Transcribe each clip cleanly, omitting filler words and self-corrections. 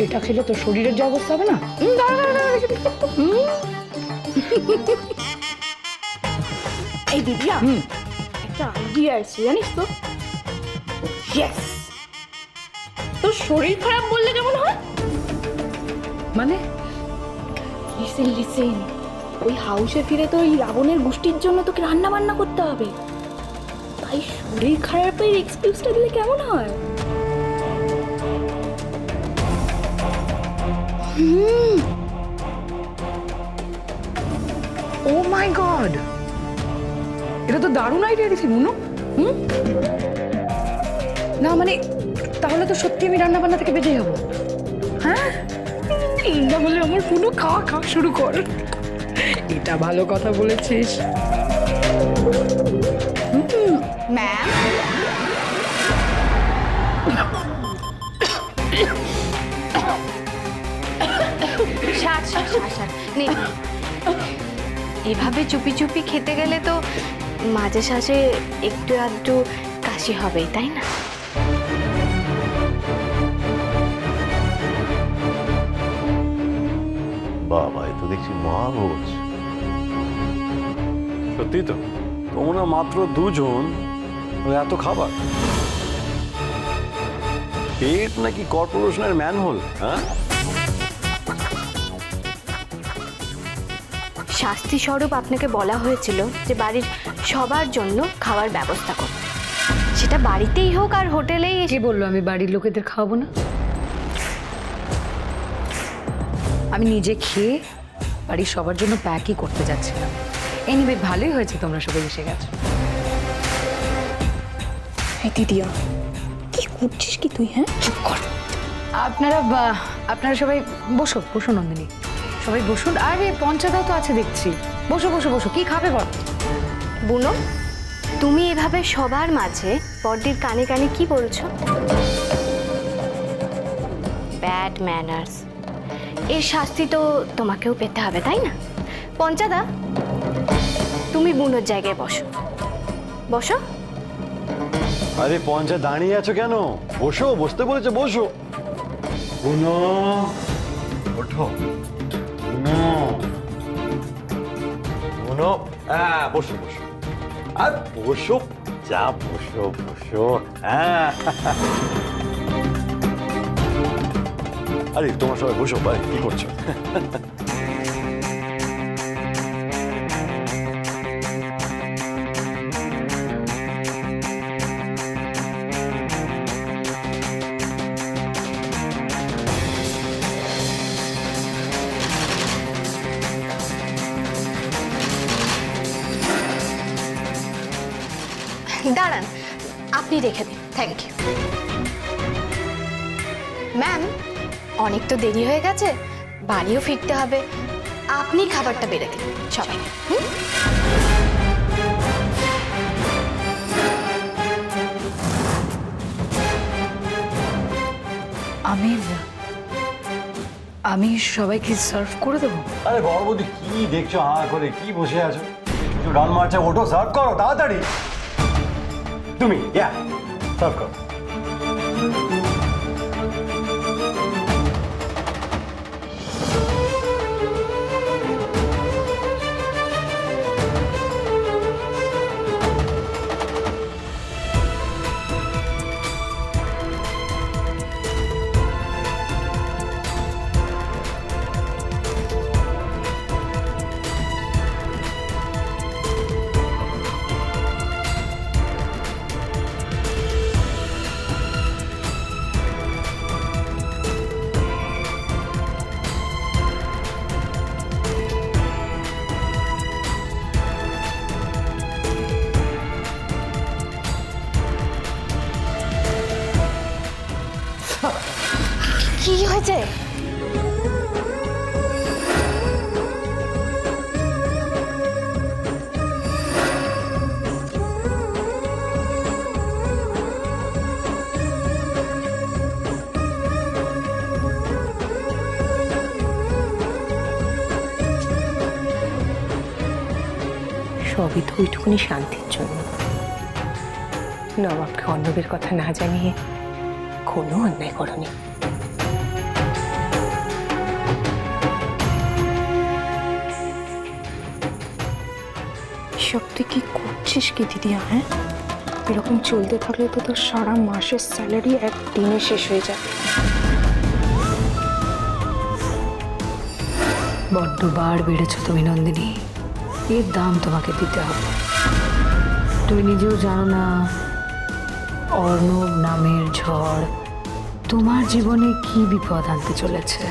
এটা খেলে তোর শরীরের যে অবস্থা হবে না। এই দিদিয়া, একটা আইডিয়া আছে জানিস তো? ইয়েস, তোর শরীর খারাপ বললে কেমন হয়? মানে লিসেন লিসেন, ওই হাউসে ফিরে তো ওই রাবণের গোষ্ঠীর জন্য তোকে রান্না বান্না করতে হবে। তাই শরীর খারাপের এক্সকিউজটা দিলে কেমন হয়? ও মাই গড, এটা তো দারুণ আইডিয়া দিছি মুনু। না মানে তাহলে তো সত্যি আমি রান্না বান্না থেকে বেঁচে যাবো। হ্যাঁ, না হলে আমার মুনু খাওয়া খাওয়া শুরু কর। এটা ভালো কথা বলেছিস। ম্যাম, শাক শাক শাক শাক নে। এভাবে চুপি চুপি খেতে গেলে তো মাঝে সাঝে একটু আধটু কাশি হবেই, তাই না? বাবা, এ তো দেখছি মহাভোজ। সত্যি তো, তোমরা মাত্র দুজন, এত খাবার? পেট নাকি কর্পোরেশনের ম্যানহোল? হ্যাঁ, শাস্তি স্বরূপ আপনাকে বলা হয়েছিল যে বাড়ির সবার জন্য খাওয়ার ব্যবস্থা করতে, সেটা বাড়িতেই হোক আর হোটেলেই। কে বললো আমি বাড়ির লোকেদের খাওয়াবো না? আমি নিজে খেয়ে বাড়ির সবার জন্য প্যাকই করতে যাচ্ছিলাম। এনিওয়ে ভালোই হয়েছে তোমরা সবাই এসে গেছো। এই দিদিয়া, কি করছিস কি তুই? হ্যাঁ, চুপ কর। আপনারা সবাই বসো বসো নন্দিনী, সবাই বসুন। আরে পঞ্চাদাও তো আছে দেখছি। বসো বসো বসো, কি খাবে বল? বুনো, তুমি এভাবে সবার মাঝে বড়দির কানে কানে কি বলছো? Bad manners. এর শাস্তি তো তোমাকেও পেতে হবে, তাই না? পঞ্চাদা, তুমি বুনোর জায়গায় বসো। বসো। আরে পঞ্চা, দাঁড়িয়ে আছো কেন? বসো, বসতে বলেছে বসো। বুনো, ওঠো। বুনো, বুনো, হ্যাঁ বসো বসো। আর বসো, যা বসো বসো। হ্যাঁ, আরে তোমরা সবাই বসো। ভাই কি করছো? দাঁড়ান, আপনি রেখে দিন। Thank you. ম্যাম, অনেক তো দেরি হয়ে গেছে, বাড়িও ফিরতে হবে। আপনি খাবারটা বেড়ে দিন সবাই। আমি সবাইকে সার্ভ করে দেবো। আরে গর্বতী, কি দেখছো হা করে? কি বসে আছো? কিছু ডাল মারছে, ওঠো সার্ভ করো তাড়াতাড়ি। তুমি সার্ভ করো। কি হয়েছে? সবই তো ওইটুকুনি শান্তির জন্য। নবাবকে অর্ণবের কথা না জানিয়ে কোনো অন্যায় করনি। এসব তুই কি করছিস কি দিদিয়া? হ্যাঁ, এরকম চলতে থাকলে তো তোর সারা মাসের স্যালারি একদিনে শেষ হয়ে যাবে। বড্ড বার বেড়েছ তুমি নন্দিনী, এর দাম তোমাকে দিতে হবে। তুমি নিজেও জানো না অর্ণব নামের ঝড় তোমার জীবনে কি বিপদ আনতে চলেছে।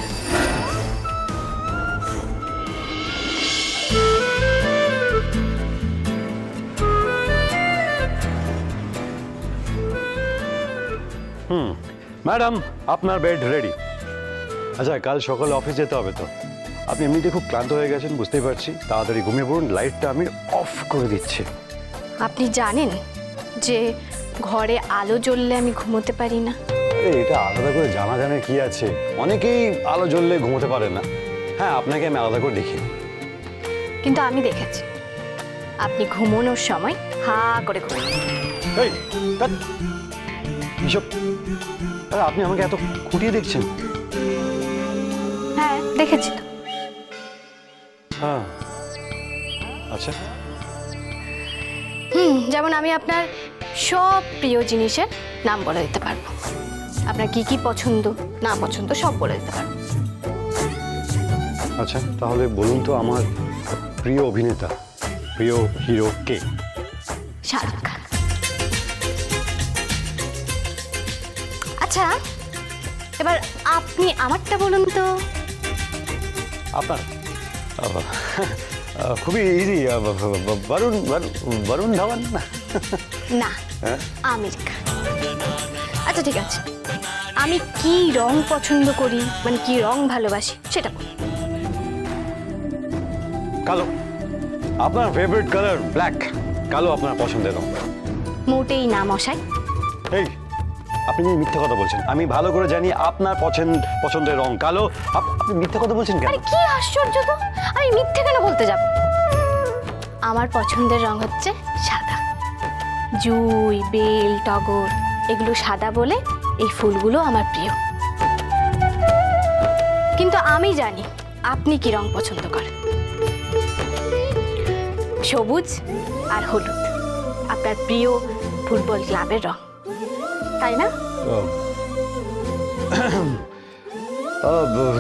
ম্যাডাম, আপনার বেড রেডি। আচ্ছা, কাল সকালে অফিস যেতে হবে তো। আপনি এমনিতে খুব ক্লান্ত হয়ে গেছেন, বুঝতেই পারছি। তাড়াতাড়ি ঘুমিয়ে পড়ুন, লাইটটা আমি অফ করে দিচ্ছি। আপনি জানেন যে ঘরে আলো জ্বললে আমি ঘুমোতে পারি না? এটা আলাদা করে জানার কি আছে? অনেকেই আলো জ্বললে ঘুমোতে পারে না। হ্যাঁ, আপনাকে আমি আলাদা করে দেখি। কিন্তু আমি দেখেছি আপনি ঘুমোনোর সময় হা করে ঘুমান। এই ধ্যাৎ, এসব আরে আপনি আমাকে এত খুঁটিয়ে দেখছেন? হ্যাঁ, দেখেছি তো। হ্যাঁ, আচ্ছা। যেমন আমি আপনার সব প্রিয় জিনিসের নাম বলে দিতে পারবো। আপনার কি কি পছন্দ না পছন্দ সব বলে দিতে পারবো। আচ্ছা, তাহলে বলুন তো আমার প্রিয় অভিনেতা, প্রিয় হিরো কে? শাহরুখ খান। আচ্ছা, এবার আপনি আমারটা বলুন তো। আপনার খুবই ইজি, বরুণ ধাওয়ান। না, আমির খান। আচ্ছা ঠিক আছে, আমি কি রং পছন্দ করি, মানে কি রং ভালোবাসি সেটা বলুন। কালো। আপনার ফেভারিট কালার ব্ল্যাক। কালো আপনার পছন্দের রং। মোটেই না মশাই। এই, আপনি মিথ্যা কথা বলছেন। আমি ভালো করে জানি আপনার পছন্দের রং কালো। আপনি মিথ্যা কথা বলছেন কেন? আরে কি আশ্চর্য তো, আমি মিথ্যে কেন বলতে যাব? আমার পছন্দের রং হচ্ছে সাদা। জুঁই, বেল, টগর এগুলো সাদা বলে এই ফুলগুলো আমার প্রিয়। কিন্তু আমি জানি আপনি কি রং পছন্দ করেন। সবুজ আর হলুদ আপনার প্রিয় ফুটবল ক্লাবের রং, তাই না?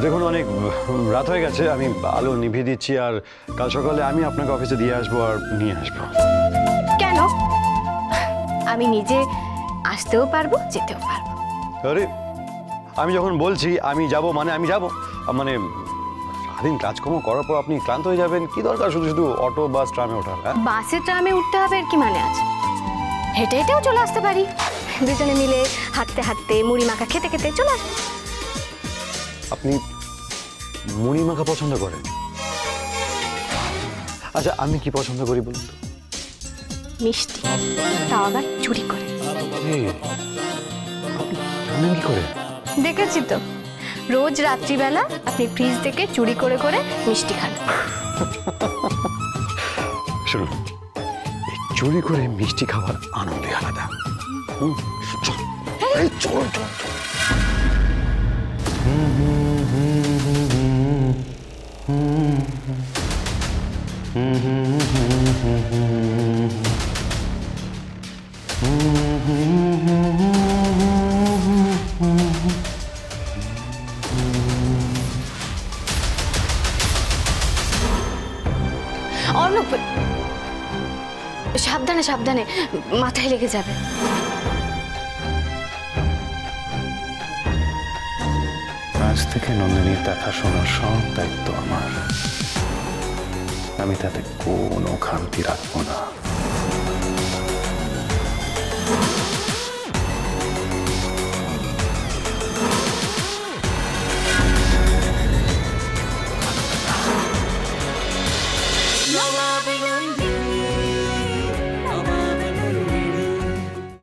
দেখুন, অনেক রাত হয়ে গেছে, আমি আলো নিভিয়ে দিচ্ছি। আর কাল সকালে আমি আপনাকে অফিসে দিয়ে আসবো আর নিয়ে আসবো। কেন? আমি নিজে আসতেও পারবো, যেতেও পারবো। আরে, আমি যখন বলছি আমি যাব মানে আমি যাব। মানে সারাদিন কাজকর্ম করার পর আপনি ক্লান্ত হয়ে যাবেন, কি দরকার শুধু শুধু অটো বাস ট্রামে ওঠার? হ্যাঁ, বাসে ট্রামে উঠতে হবে এর কি মানে আছে? হেঁটে হেঁটেও চলে আসতে পারি। দুজনে মিলে হাঁটতে হাঁটতে মুড়ি মাখা খেতে খেতে চলে আসবো। আপনি মুড়ি মাখা পছন্দ করেন? আচ্ছা, আমি কি পছন্দ করি বলুন তো? মিষ্টি, তাও আবার চুরি করে। এই, আপনি জানেন কি করে? দেখেছি তো, রোজ রাত্রিবেলা আপনি ফ্রিজ থেকে চুরি করে করে মিষ্টি খান। শুনুন, এই চুরি করে মিষ্টি খাওয়ার আনন্দই আলাদা। চল, এই চল চল চল। অর্ণব, সাবধানে সাবধানে, মাথায় লেগে যাবে। আজ থেকে নন্দিনীর দেখাশোনার সব দায়িত্ব আমার। আমি তাতে কোনো খামতি রাখবো না।